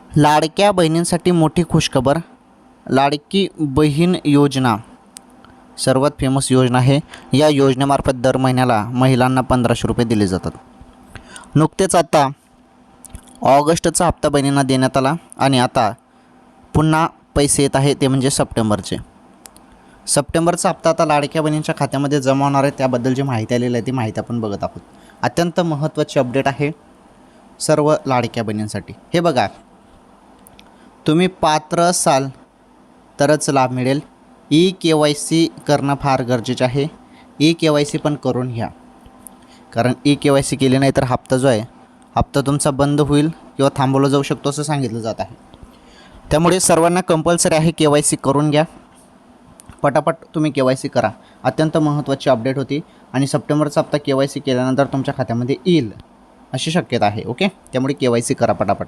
लाडक्या बहिणींसाठी मोठी खुशखबर. लाडकी बहीण योजना सर्वात फेमस योजना आहे. या योजनेमार्फत दर महिन्याला महिलांना 1500 रुपये दिले जातात. नुकतेच आता ऑगस्टचा हप्ता बहिणींना देण्यात आला आणि आता पुन्हा पैसे येत आहे, ते म्हणजे सप्टेंबरचा हप्ता आता लाडक्या बहिणींच्या खात्यामध्ये जमा होणार आहे. त्याबद्दल माहिती आलेली आहे ती माहिती आपण बघत आहोत. अत्यंत महत्त्वाची अपडेट आहे सर्व लाडक्या बहिणींसाठी. हे बघा, तुम्ही पात्र असाल तरच लाभ मिळेल. KYC करणं फार गरजेचं आहे. KYC पण करून घ्या, कारण KYC केली नाही तर हप्ता जो आहे हप्ता तुमचा बंद होईल किंवा थांबवला जाऊ शकतो असं सांगितलं जात आहे. त्यामुळे सर्वांना कंपल्सरी आहे KYC करून घ्या. पटापट तुम्ही KYC करा. अत्यंत महत्त्वाची अपडेट होती आणि सप्टेंबरचा हप्ता KYC केल्यानंतर तुमच्या खात्यामध्ये येईल अशी शक्यता आहे. ओके, त्यामुळे KYC करा पटापट.